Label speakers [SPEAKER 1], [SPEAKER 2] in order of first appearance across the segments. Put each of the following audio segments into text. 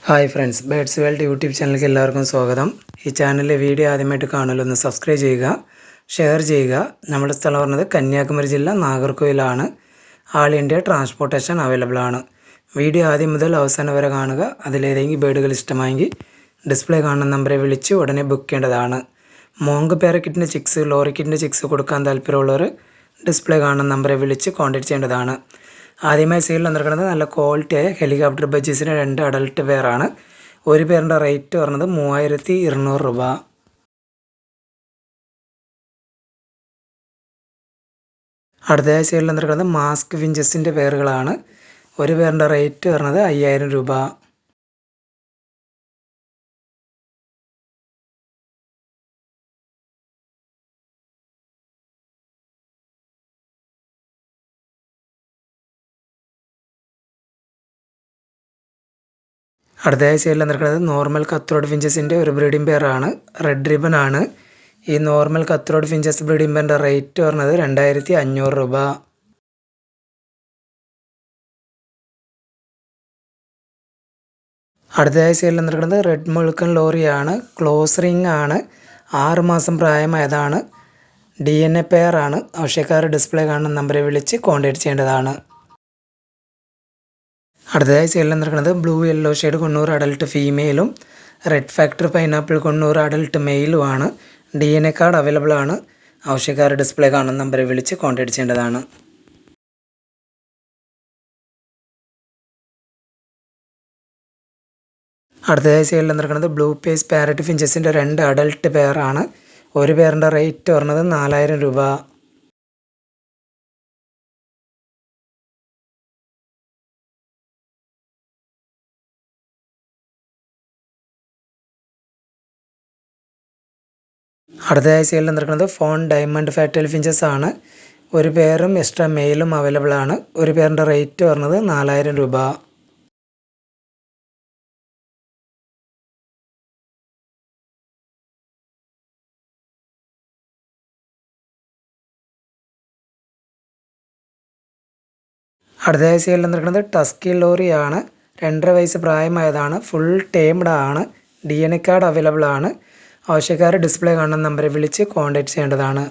[SPEAKER 1] Hi friends, birds world YouTube ചാനലിലേക്ക് എല്ലാവർക്കും സ്വാഗതം. ഈ ചാനലിലെ വീഡിയോ ആദ്യമായിട്ട് കാണുമല്ലോ, സബ്സ്ക്രൈബ് ചെയ്യുക, ഷെയർ ചെയ്യുക. നമ്മുടെ സ്ഥലം പറഞ്ഞത് കന്യാകുമാരി ജില്ല നാഗർകോവിലാണ്. ആൾ ഇന്ത്യ ട്രാൻസ്പോർട്ടേഷൻ അവൈലബിൾ ആണ്. വീഡിയോ ആദ്യം മുതൽ അവസാനം വരെ കാണുക. അതിലേതെങ്കിലും ബേഡുകൾ ഇഷ്ടമായെങ്കിൽ ഡിസ്പ്ലേ കാണുന്ന നമ്പറെ വിളിച്ച് ഉടനെ ബുക്ക് ചെയ്യേണ്ടതാണ്. മോങ്ക് പാരക്കിറ്റിൻ്റെ ചിക്സ്, ലോറിക്കിറ്റിൻ്റെ ചിക്സ് കൊടുക്കാൻ താല്പര്യമുള്ളവർ ഡിസ്പ്ലേ കാണുന്ന നമ്പറെ വിളിച്ച് കോൺടാക്ട് ചെയ്യേണ്ടതാണ്. ആദ്യമായി സെയിൽ വന്നിരിക്കുന്നത് നല്ല ക്വാളിറ്റിയായ ഹെലികോപ്റ്റർ ബഡ്ജീസിൻ്റെ 2 അഡൽട്ട് പെയറാണ്. ഒരു പേരിൻ്റെ റേറ്റ് പറഞ്ഞത് 3200 രൂപ. അടുത്തതായി സെയിൽ വന്നിരിക്കുന്നത് മാസ്ക് വിഞ്ചസിൻ്റെ പെയറുകളാണ്. ഒരു പേരിൻ്റെ റേറ്റ് പറഞ്ഞത് 5000 രൂപ. അടുത്തതായി സെയിൽ വന്നിരിക്കുന്നത് നോർമൽ കത്രോഡ് ഫിഞ്ചസിൻ്റെ ഒരു ബ്രീഡിംഗ് പെയറാണ്. റെഡ് റിബൺ ആണ്. ഈ നോർമൽ കത്രോഡ് ഫിഞ്ചസ് ബ്രീഡിംഗ് പെയറിൻ്റെ റേറ്റ് പറഞ്ഞത് 2500 രൂപ. അടുത്തതായി സെയിൽ വന്നിരിക്കുന്നത് റെഡ് മുൾക്കൻ ലോറിയാണ്. ക്ലോസ് റിംഗ് ആണ്. 6 മാസം പ്രായമായതാണ്. DNA പെയറാണ്. ആവശ്യക്കാർ ഡിസ്പ്ലേ കാണുന്ന നമ്പറെ വിളിച്ച് കോൺടാക്ട് ചെയ്യേണ്ടതാണ്. അടുത്തതായി സെയിൽ വന്നിരിക്കുന്നത് ബ്ലൂ യെല്ലോ ഷെയ്ഡ് 90 അഡൽട്ട് ഫീമെയിലും റെഡ് ഫാക്ടർ പൈനാപ്പിൾ 90 അഡൽട്ട് മെയിലുമാണ്. DNA കാർഡ് അവൈലബിൾ ആണ്. ആവശ്യക്കാർ ഡിസ്പ്ലേ കാണുന്ന നമ്പറെ വിളിച്ച് കോൺടാക്ട് ചെയ്യേണ്ടതാണ്. അടുത്തതായി സെയിൽ വന്നിരിക്കുന്നത് ബ്ലൂ പേസ് പാരറ്റ് ഫിഞ്ചസിൻ്റെ 2 അഡൽട്ട് പെയറാണ്. ഒരു പെയറിൻ്റെ റേറ്റ് പറഞ്ഞത് 4000 രൂപ. അടുത്തതായി സെയിൽ വന്നിരിക്കുന്നത് ഫോൺ ഡയമണ്ട് ഫാറ്റൽ ഫിഞ്ചസ് ആണ്. ഒരു പെയറും എക്സ്ട്രാ മെയിലും അവൈലബിൾ ആണ്. ഒരു പെയറിൻ്റെ റേറ്റ് പറഞ്ഞത് 4000 രൂപ. അടുത്തതായി സെയിൽ വന്നിരിക്കുന്നത് ടസ്കി ലോറിയാണ്. 2.5 വയസ്സ് പ്രായമായതാണ്. ഫുൾ ടേംഡ് ആണ്. DNA കാർഡ് അവൈലബിൾ ആണ്. ആവശ്യക്കാർ ഡിസ്പ്ലേ കാണുന്ന നമ്പറെ വിളിച്ച് കോൺടാക്ട് ചെയ്യേണ്ടതാണ്.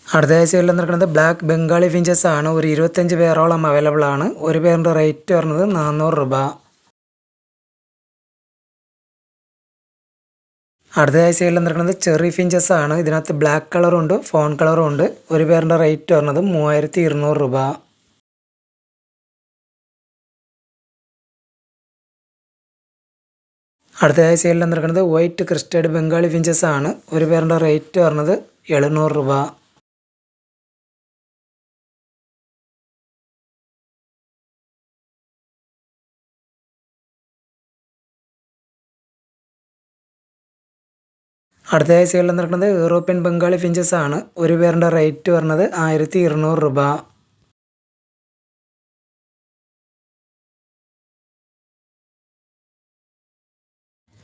[SPEAKER 1] അടുത്തതായി സെയിൽ വന്നിരിക്കുന്നത് ബ്ലാക്ക് ബംഗാളി ഫിഞ്ചസ് ആണ്. ഒരു 25 പേരോളം അവൈലബിൾ ആണ്. ഒരു പേരിൻ്റെ റേറ്റ് പറഞ്ഞത് 400 രൂപ. അടുത്തതായി സെയിൽ വന്നിരിക്കുന്നത് ചെറി ഫിഞ്ചസ് ആണ്. ഇതിനകത്ത് ബ്ലാക്ക് കളറും ഉണ്ട്, ഫോൺ കളറും ഉണ്ട്. ഒരു പേരിൻ്റെ റേറ്റ് പറഞ്ഞത് 3200 രൂപ. അടുത്തതായി സെയിൽ വന്നിരിക്കുന്നത് വൈറ്റ് ക്രിസ്റ്റഡ് ബംഗാളി ഫിഞ്ചസ് ആണ്. ഒരു പേരിൻ്റെ റേറ്റ് പറഞ്ഞത് 700 രൂപ. അടുത്തതായി സെയിൽ വന്നിരിക്കുന്നത് യൂറോപ്യൻ ബംഗാളി ഫിഞ്ചസ് ആണ്. ഒരു പേരിൻ്റെ റേറ്റ് പറഞ്ഞത് 1200 രൂപ.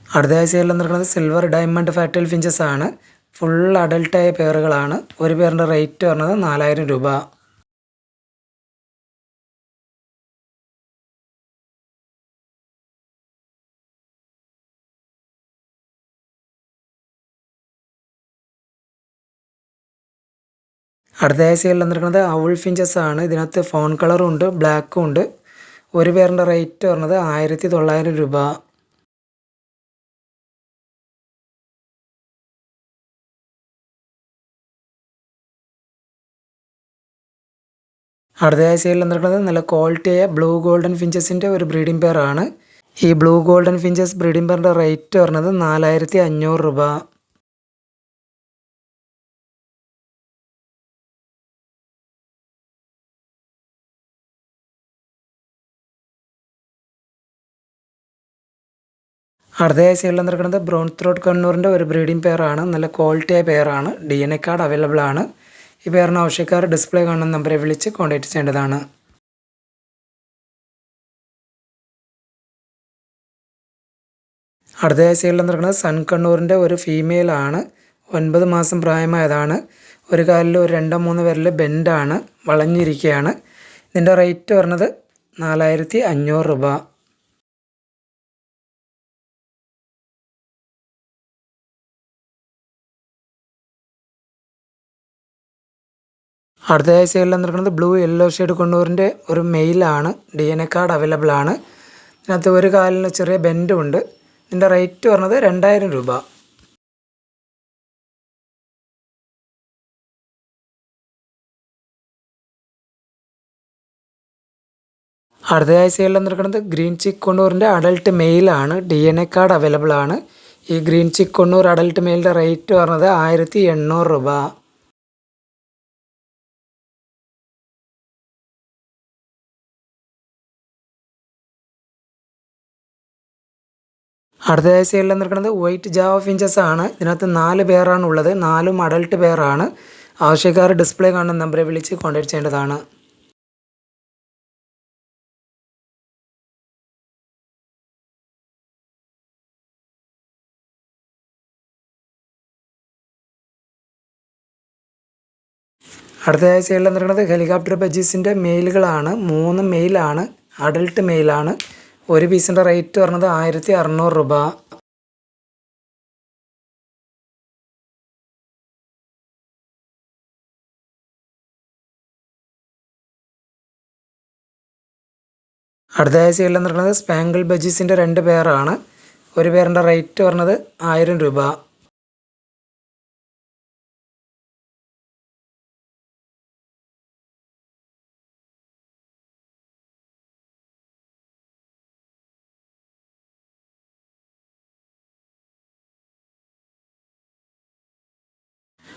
[SPEAKER 1] അടുത്തതായി സെയിൽ വന്നിരിക്കുന്നത് സിൽവർ ഡയമണ്ട് ഫാറ്റൽ ഫിഞ്ചസ് ആണ്. ഫുൾ അഡൽട്ടായ പെയറുകളാണ്. ഒരു പേരിൻ്റെ റേറ്റ് പറഞ്ഞത് 4000 രൂപ. അടുത്തതായി സെയിൽ വന്നിരിക്കുന്നത് ഔൾ ഫിഞ്ചസ് ആണ്. ഇതിനകത്ത് ഫോൺ കളറും ഉണ്ട്, ബ്ലാക്കും ഉണ്ട്. ഒരു പേരിൻ്റെ റേറ്റ് പറഞ്ഞത് 1900 രൂപ. അടുത്തതായി സെയിൽ വന്നിരിക്കുന്നത് നല്ല ക്വാളിറ്റിയായ ബ്ലൂ ഗോൾഡൻ ഫിഞ്ചസിൻ്റെ ഒരു ബ്രീഡിംഗ് പെയറാണ്. ഈ ബ്ലൂ ഗോൾഡൻ ഫിഞ്ചസ് ബ്രീഡിംഗ് പെയറിൻ്റെ റേറ്റ് പറഞ്ഞത് 4500 രൂപ. അടുത്തതായി സെയിൽ വന്നിരിക്കുന്നത് ബ്രൗൺ ത്രോട്ട് കണ്ണൂറിൻ്റെ ഒരു ബ്രീഡിംഗ് പെയറാണ്. നല്ല ക്വാളിറ്റിയായ പെയറാണ്. DNA കാർഡ് അവൈലബിൾ ആണ്. ഈ പെയറിന് ആവശ്യക്കാർ ഡിസ്പ്ലേ കാണുന്ന നമ്പറെ വിളിച്ച് കോൺടാക്ട് ചെയ്യേണ്ടതാണ്. അടുത്തതായി സെയിൽ വന്നിരിക്കുന്നത് സൺ കണ്ണൂറിൻ്റെ ഒരു ഫീമെയിലാണ്. 9 മാസം പ്രായമായതാണ്. ഒരു കാലിൽ ഒരു 2-3 വിരൽ ബെൻഡാണ്, വളഞ്ഞിരിക്കുകയാണ്. ഇതിൻ്റെ റേറ്റ് പറഞ്ഞത് 4500 രൂപ. അടുത്തതായി സെയിലിൽ വന്നിരിക്കുന്നത് ബ്ലൂ യെല്ലോ ഷെയ്ഡ് കൊണ്ടൂരിൻ്റെ ഒരു മെയിലാണ്. DNA കാർഡ് അവൈലബിൾ ആണ്. ഇതിനകത്ത് ഒരു കാലിന് ചെറിയ ബെൻഡും ഉണ്ട്. ഇതിൻ്റെ റേറ്റ് പറഞ്ഞത് 2000 രൂപ. അടുത്തതായി സെയിലിൽ വന്നിരിക്കുന്നത് ഗ്രീൻ ചിക്ക് കൊണ്ടൂരിൻ്റെ അഡൽട്ട് മെയിലാണ്. DNA കാർഡ് അവൈലബിൾ ആണ്. ഈ ഗ്രീൻ ചിക്ക് കൊണ്ടൂർ അഡൽട്ട് മെയിലിൻ്റെ റേറ്റ് പറഞ്ഞത് 1800 രൂപ. അടുത്തതായി സെയിലിൽ നിൽക്കുന്നത് വൈറ്റ് ജാവ ഫിഞ്ചസ് ആണ്. ഇതിനകത്ത് 4 പേരാണ് ഉള്ളത്. 4ഉം അഡൽട്ട് പേരാണ്. ആവശ്യക്കാർ ഡിസ്പ്ലേ കാണുന്ന നമ്പറെ വിളിച്ച് കോൺടാക്ട് ചെയ്യേണ്ടതാണ്. അടുത്തതായി സെയിലിൽ നിൽക്കുന്നത് ഹെലികോപ്റ്റർ ബജീസിൻ്റെ മെയിലുകളാണ്. 3 മെയിലാണ്, അഡൽട്ട് മെയിലാണ്. ഒരു പീസിൻ്റെ റേറ്റ് പറഞ്ഞത് 1600 രൂപ. അടുത്തതായി സെയിലിൽ നിൽക്കുന്നത് സ്പാങ്കിൾ ബജീസിൻ്റെ 2 പേരാണ്. ഒരു പേരിൻ്റെ റേറ്റ് പറഞ്ഞത് 1000 രൂപ.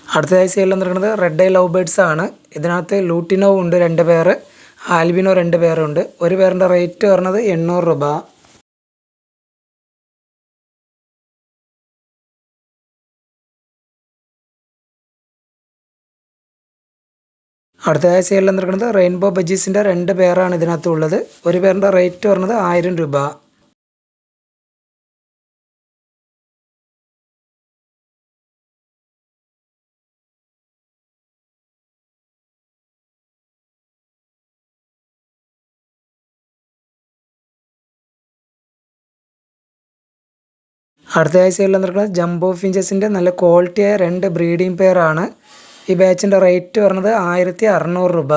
[SPEAKER 1] അടുത്തതായി സെയിലിൽ നിൽക്കുന്നത് റെഡ് ഐ ലവ് ബേർഡ്സ് ആണ്. ഇതിനകത്ത് ലൂട്ടിനോ ഉണ്ട് 2 പേര്, ആൽബിനോ 2 പേരുണ്ട്. ഒരു പേരിൻ്റെ റേറ്റ് പറഞ്ഞത് 800 രൂപ. അടുത്തതായി സെയിലിൽ നിൽക്കുന്നത് റെയിൻബോ ബജീസിൻ്റെ 2 പേരാണ് ഇതിനകത്ത് ഉള്ളത്. ഒരു പേരിൻ്റെ റേറ്റ് പറഞ്ഞത് 1000 രൂപ. അടുത്തതായി സെയിലിൽ നിൽക്കുന്നത് ജംബോ ഫിഞ്ചസിൻ്റെ നല്ല ക്വാളിറ്റിയായ 2 ബ്രീഡിംഗ് പെയറാണ്. ഈ ബാച്ചിൻ്റെ റേറ്റ് പറഞ്ഞത് 1600 രൂപ.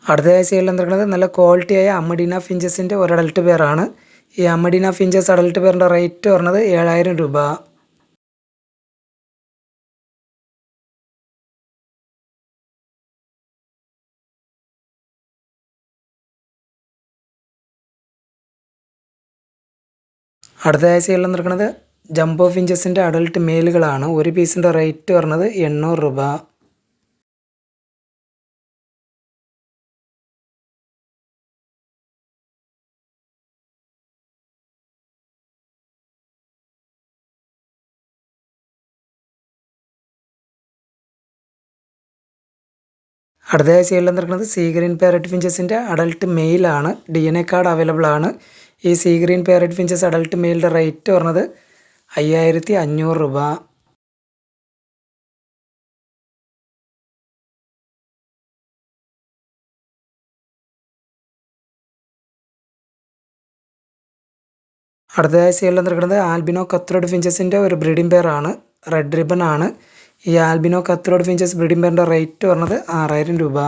[SPEAKER 1] അടുത്തതായി സെയിലിൽ നിൽക്കുന്നത് നല്ല ക്വാളിറ്റിയായ അമഡീന ഫിഞ്ചസിൻ്റെ ഒരു അഡൽട്ട് പെയറാണ്. ഈ അമഡീന ഫിഞ്ചസ് അഡൽട്ട് പെയറിൻ്റെ റേറ്റ് പറഞ്ഞത് 7000 രൂപ. അടുത്തതായി സെയിലിൽ നിൽക്കുന്നത് ജംബോ ഫിഞ്ചസിൻ്റെ അഡൽട്ട് മെയിലുകളാണ്. ഒരു പീസിൻ്റെ റേറ്റ് പറഞ്ഞത് 800 രൂപ. അടുത്തതായി സെയിലിൽ നിൽക്കുന്നത് സീ ഗ്രീൻ പാരറ്റ് ഫിഞ്ചസിൻ്റെ അഡൽട്ട് മെയിലാണ്. DNA കാർഡ് അവൈലബിൾ ആണ്. ഈ sea green parrot finches adult മെയിലിൻ്റെ റേറ്റ് പറഞ്ഞത് 5500 രൂപ. അടുത്തതായി സെയിലിൽ നിൽക്കുന്നത് ആൽബിനോ കത്രോഡ് ഫിഞ്ചസിൻ്റെ ഒരു ബ്രീഡിംഗ് പെയറാണ്. റെഡ് റിബൺ ആണ്. ഈ ആൽബിനോ കത്രോഡ് ഫിഞ്ചസ് ബ്രീഡിംഗ് പെയറിൻ്റെ റേറ്റ് പറഞ്ഞത് 6000 രൂപ.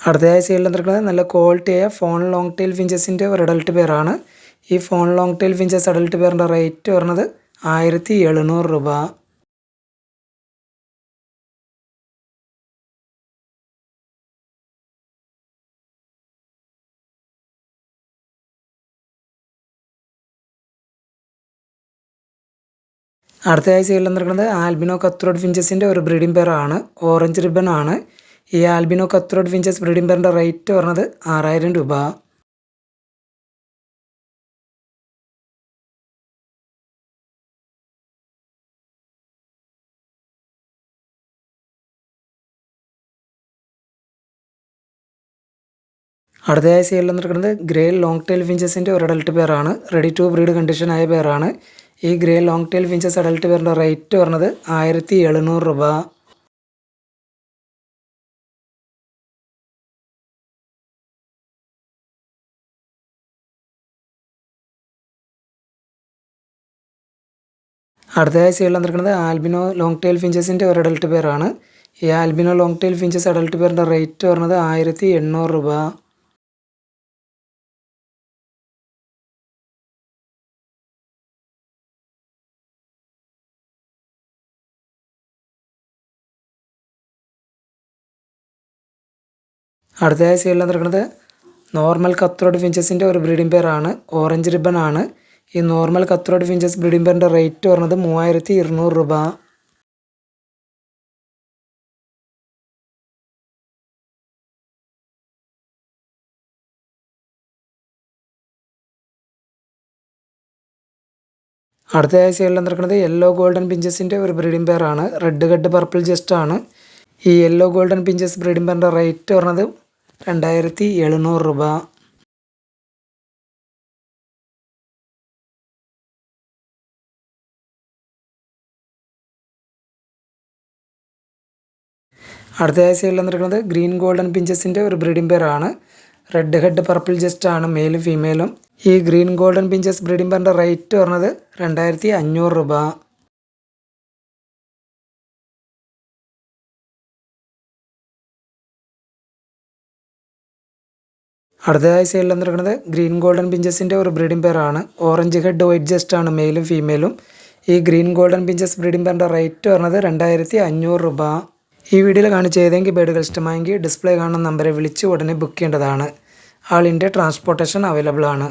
[SPEAKER 1] അടുത്തതായി സെയിലിൽ നിൽക്കുന്നത് നല്ല ക്വാളിറ്റിയായ ഫോൺ ലോങ് ടെയിൽ ഫിഞ്ചസിൻ്റെ ഒരു അഡൽട്ട് പെയറാണ്. ഈ fawn long tail finches adult പെയറിൻ്റെ റേറ്റ് പറഞ്ഞത് 1700 രൂപ. അടുത്തതായി സെയിലിൽ നിൽക്കുന്നത് ആൽബിനോ കത്രോഡ് ഫിഞ്ചസിൻ്റെ ഒരു ബ്രീഡിംഗ് പെയറാണ്. ഓറഞ്ച് റിബൺ ആണ്. ഈ ആൽബിനോ കത്രോട്ട് ഫിഞ്ചസ് ബ്രീഡിംഗ് പെയറിൻ്റെ റേറ്റ് പറഞ്ഞത് 6000 രൂപ. അടുത്തതായി സെയിലിൽ നിൽക്കുന്നത് ഗ്രേ ലോങ് ടെയിൽ ഫിഞ്ചസിൻ്റെ ഒരു അഡൽട്ട് പെയറാണ്. റെഡി ടു ബ്രീഡ് കണ്ടീഷനായ പെയറാണ്. ഈ grey long tail finches adult പെയറിൻ്റെ റേറ്റ് പറഞ്ഞത് 1700 രൂപ. അടുത്തതായി സെയിലിൽ നിൽക്കുന്നത് ആൽബിനോ ലോങ് ടെയിൽ ഫിഞ്ചസിൻ്റെ ഒരു അഡൽട്ട് പെയറാണ്. ഈ albino long tail finches adult പെയറിൻ്റെ റേറ്റ് പറഞ്ഞത് 1800 രൂപ. അടുത്തതായി സെയിലിൽ നിൽക്കുന്നത് നോർമൽ കത്രോട്ട് ഫിഞ്ചസിൻ്റെ ഒരു ബ്രീഡിംഗ് പെയറാണ്. ഓറഞ്ച് റിബൺ ആണ്. ഈ നോർമൽ കത്രോട്ട് ഫിഞ്ചസ് ബ്രീഡിംഗ് പെയറിൻ്റെ റേറ്റ് പറഞ്ഞത് 3200 രൂപ. അടുത്തതായി സെയിലിൽ നിൽക്കുന്നത് യെല്ലോ ഗോൾഡൻ പിഞ്ചസിൻ്റെ ഒരു ബ്രീഡിംഗ് പെയറാണ്. റെഡ് ഹെഡ് പർപ്പിൾ ജസ്റ്റ് ആണ്. ഈ യെല്ലോ ഗോൾഡൻ പിഞ്ചസ് ബ്രീഡിംഗ് പെയറിൻ്റെ റേറ്റ് പറഞ്ഞത് 2700 രൂപ. അടുത്തതായി സെയിലിൽ നിൽക്കുന്നത് ഗ്രീൻ ഗോൾഡൻ പിഞ്ചസിൻ്റെ ഒരു ബ്രീഡിംഗ് പെയറാണ്. റെഡ് ഹെഡ് പർപ്പിൾ ജസ്റ്റ് ആണ്, മെയിലും ഫീമെയിലും. ഈ ഗ്രീൻ ഗോൾഡൻ പിഞ്ചസ് ബ്രീഡിംഗ് പെയറിൻ്റെ റേറ്റ് പറഞ്ഞത് 2500 രൂപ. അടുത്തതായി സെയിലിൽ നിൽക്കുന്നത് ഗ്രീൻ ഗോൾഡൻ പിഞ്ചസിൻ്റെ ഒരു ബ്രീഡിംഗ് പെയറാണ്. ഓറഞ്ച് ഹെഡ് വൈറ്റ് ജസ്റ്റ് ആണ്, മെയിലും ഫീമെയിലും. ഈ ഗ്രീൻ ഗോൾഡൻ പിഞ്ചസ് ബ്രീഡിംഗ് പെയറിൻ്റെ റേറ്റ് പറഞ്ഞത് 2500 രൂപ. ഈ വീഡിയോയിൽ കാണിച്ച ഏതെങ്കിലും ബേഡുകൾ ഇഷ്ടമായെങ്കിൽ ഡിസ്പ്ലേ കാണുന്ന നമ്പറെ വിളിച്ച് ഉടനെ ബുക്ക് ചെയ്യേണ്ടതാണ്. ആൾ ഇന്ത്യ ട്രാൻസ്പോർട്ടേഷൻ അവൈലബിൾ ആണ്.